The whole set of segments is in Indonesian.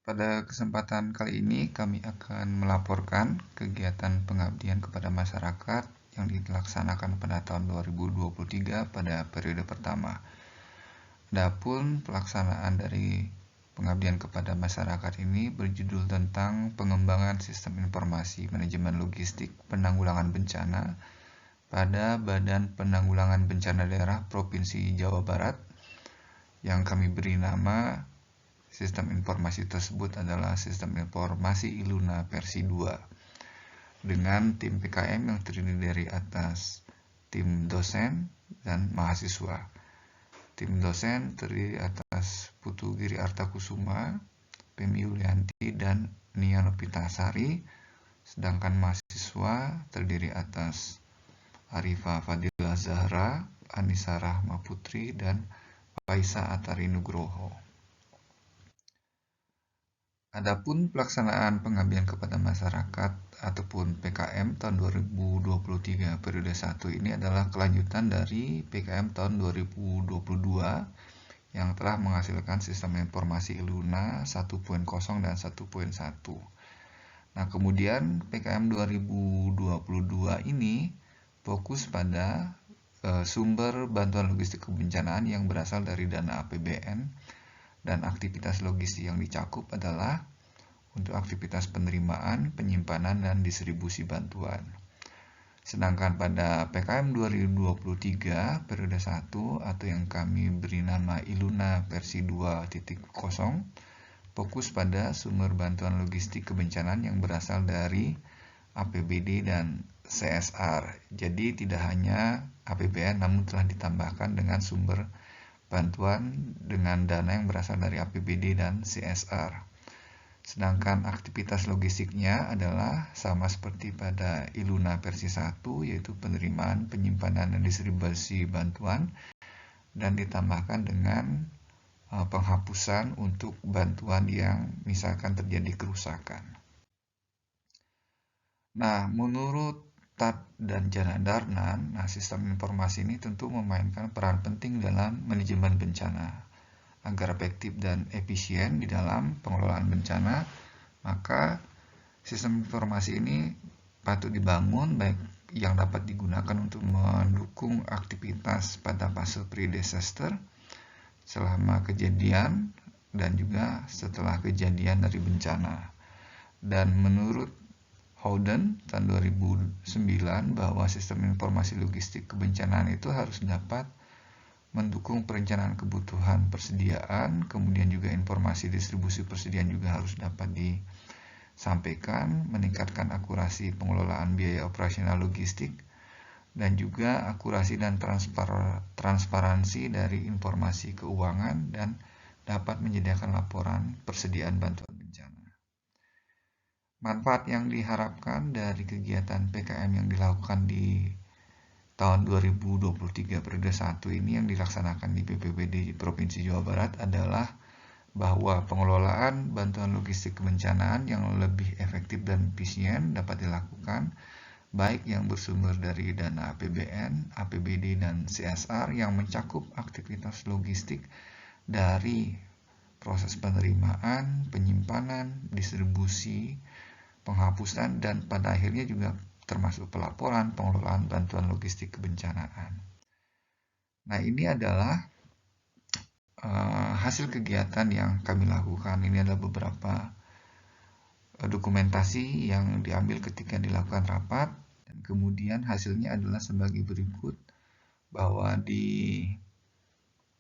Pada kesempatan kali ini kami akan melaporkan kegiatan pengabdian kepada masyarakat yang dilaksanakan pada tahun 2023 pada periode pertama. Adapun pelaksanaan dari pengabdian kepada masyarakat ini berjudul tentang pengembangan sistem informasi manajemen logistik penanggulangan bencana pada Badan Penanggulangan Bencana Daerah Provinsi Jawa Barat yang kami beri nama. Sistem informasi tersebut adalah Sistem Informasi Iluna versi 2 dengan tim PKM yang terdiri dari atas tim dosen dan mahasiswa. Tim dosen terdiri atas Putu Giri Artakusuma, Pemi Yulianti, dan Nia Nopitasari, sedangkan mahasiswa terdiri atas Arifa Fadila Zahra, Anissa Rahma Putri, dan Faisa Atari Nugroho. Adapun pelaksanaan pengabdian kepada masyarakat ataupun PKM tahun 2023 periode 1 ini adalah kelanjutan dari PKM tahun 2022 yang telah menghasilkan sistem informasi Iluna 1.0 dan 1.1. Nah, kemudian PKM 2022 ini fokus pada sumber bantuan logistik kebencanaan yang berasal dari dana APBN, dan aktivitas logistik yang dicakup adalah untuk aktivitas penerimaan, penyimpanan, dan distribusi bantuan. Sedangkan pada PKM 2023 periode 1 atau yang kami beri nama Iluna versi 2.0 fokus pada sumber bantuan logistik kebencanaan yang berasal dari APBD dan CSR. Jadi tidak hanya APBN namun telah ditambahkan dengan sumber bantuan dengan dana yang berasal dari APBD dan CSR. Sedangkan aktivitas logistiknya adalah sama seperti pada Iluna versi 1, yaitu penerimaan, penyimpanan, dan distribusi bantuan, dan ditambahkan dengan penghapusan untuk bantuan yang misalkan terjadi kerusakan. Nah, menurut Tad dan Jana Darnan, sistem informasi ini tentu memainkan peran penting dalam manajemen bencana. Agar efektif dan efisien di dalam pengelolaan bencana, maka sistem informasi ini patut dibangun baik yang dapat digunakan untuk mendukung aktivitas pada fase pre-disaster, selama kejadian, dan juga setelah kejadian dari bencana. Dan menurut Howden tahun 2009 bahwa sistem informasi logistik kebencanaan itu harus dapat mendukung perencanaan kebutuhan persediaan, kemudian juga informasi distribusi persediaan juga harus dapat disampaikan, meningkatkan akurasi pengelolaan biaya operasional logistik, dan juga akurasi dan transparansi dari informasi keuangan, dan dapat menyediakan laporan persediaan bantuan bencana. Manfaat yang diharapkan dari kegiatan PKM yang dilakukan di tahun 2023 periode 1 ini yang dilaksanakan di BPBD Provinsi Jawa Barat adalah bahwa pengelolaan bantuan logistik kebencanaan yang lebih efektif dan efisien dapat dilakukan baik yang bersumber dari dana APBN, APBD, dan CSR yang mencakup aktivitas logistik dari proses penerimaan, penyimpanan, distribusi, penghapusan, dan pada akhirnya juga termasuk pelaporan pengelolaan bantuan logistik kebencanaan. Nah, ini adalah hasil kegiatan yang kami lakukan. Ini adalah beberapa dokumentasi yang diambil ketika dilakukan rapat, dan kemudian hasilnya adalah sebagai berikut, bahwa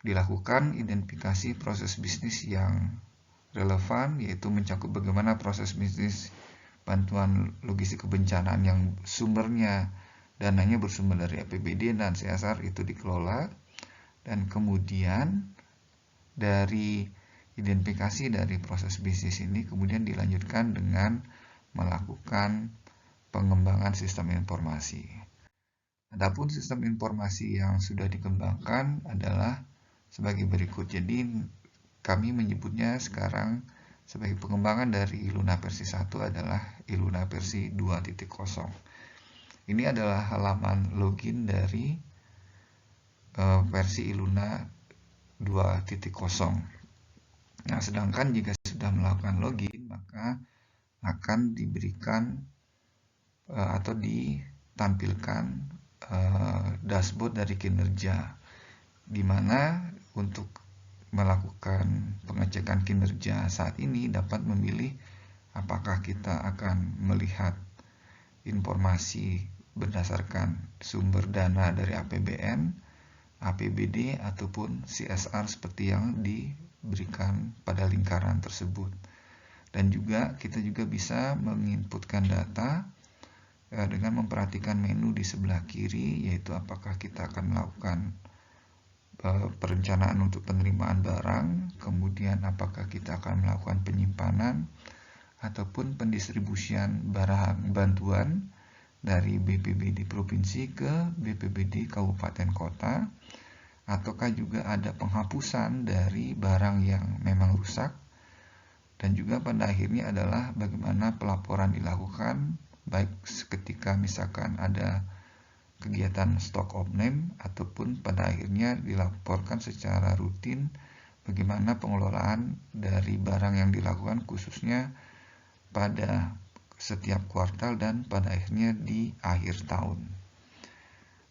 dilakukan identifikasi proses bisnis yang relevan, yaitu mencakup bagaimana proses bisnis bantuan logistik kebencanaan yang sumbernya dananya bersumber dari APBD dan CSR itu dikelola, dan kemudian dari identifikasi dari proses bisnis ini kemudian dilanjutkan dengan melakukan pengembangan sistem informasi. Adapun sistem informasi yang sudah dikembangkan adalah sebagai berikut. Jadi kami menyebutnya sekarang sebagai pengembangan dari Iluna versi 1 adalah Iluna versi 2.0. Ini adalah halaman login dari versi Iluna 2.0. Nah, sedangkan jika sudah sudah melakukan login, maka akan diberikan atau ditampilkan dashboard dari kinerja, di mana untuk melakukan pengecekan kinerja saat ini dapat memilih apakah kita akan melihat informasi berdasarkan sumber dana dari APBN, APBD, ataupun CSR seperti yang diberikan pada lingkaran tersebut. Dan juga kita juga bisa menginputkan data dengan memperhatikan menu di sebelah kiri, yaitu apakah kita akan melakukan perencanaan untuk penerimaan barang, kemudian apakah kita akan melakukan penyimpanan ataupun pendistribusian barang bantuan dari BPBD provinsi ke BPBD kabupaten kota, ataukah juga ada penghapusan dari barang yang memang rusak, dan juga pada akhirnya adalah bagaimana pelaporan dilakukan, baik ketika misalkan ada kegiatan stock of name ataupun pada akhirnya dilaporkan secara rutin bagaimana pengelolaan dari barang yang dilakukan khususnya pada setiap kuartal dan pada akhirnya di akhir tahun.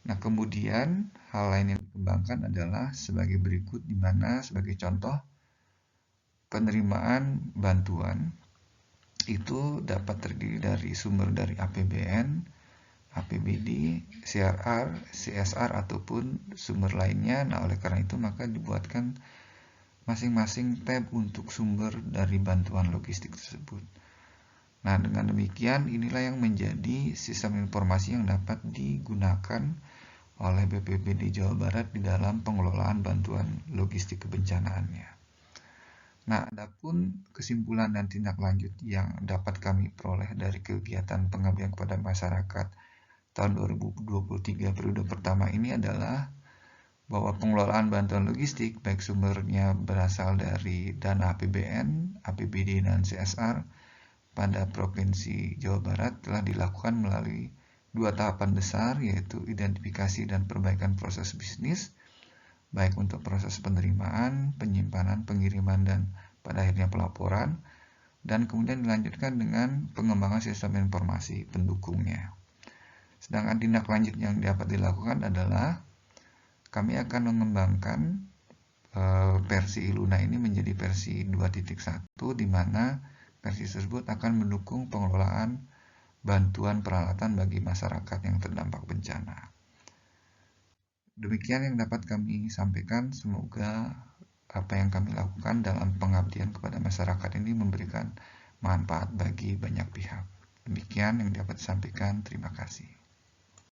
Nah, kemudian hal lain yang dikembangkan adalah sebagai berikut, di mana sebagai contoh penerimaan bantuan itu dapat terdiri dari sumber dari APBN, APBD, CSR ataupun sumber lainnya. Nah, oleh karena itu maka dibuatkan masing-masing tab untuk sumber dari bantuan logistik tersebut. Nah, dengan demikian inilah yang menjadi sistem informasi yang dapat digunakan oleh BPBD Jawa Barat di dalam pengelolaan bantuan logistik kebencanaannya. Nah, adapun kesimpulan dan tindak lanjut yang dapat kami peroleh dari kegiatan pengabdian kepada masyarakat tahun 2023 periode pertama ini adalah bahwa pengelolaan bantuan logistik baik sumbernya berasal dari dana APBN, APBD, dan CSR pada Provinsi Jawa Barat telah dilakukan melalui 2 tahapan besar, yaitu identifikasi dan perbaikan proses bisnis, baik untuk proses penerimaan, penyimpanan, pengiriman, dan pada akhirnya pelaporan, dan kemudian dilanjutkan dengan pengembangan sistem informasi pendukungnya. Sedangkan tindak lanjut yang dapat dilakukan adalah kami akan mengembangkan versi Iluna ini menjadi versi 2.1, di mana versi tersebut akan mendukung pengelolaan bantuan peralatan bagi masyarakat yang terdampak bencana. Demikian yang dapat kami sampaikan. Semoga apa yang kami lakukan dalam pengabdian kepada masyarakat ini memberikan manfaat bagi banyak pihak. Demikian yang dapat disampaikan. Terima kasih.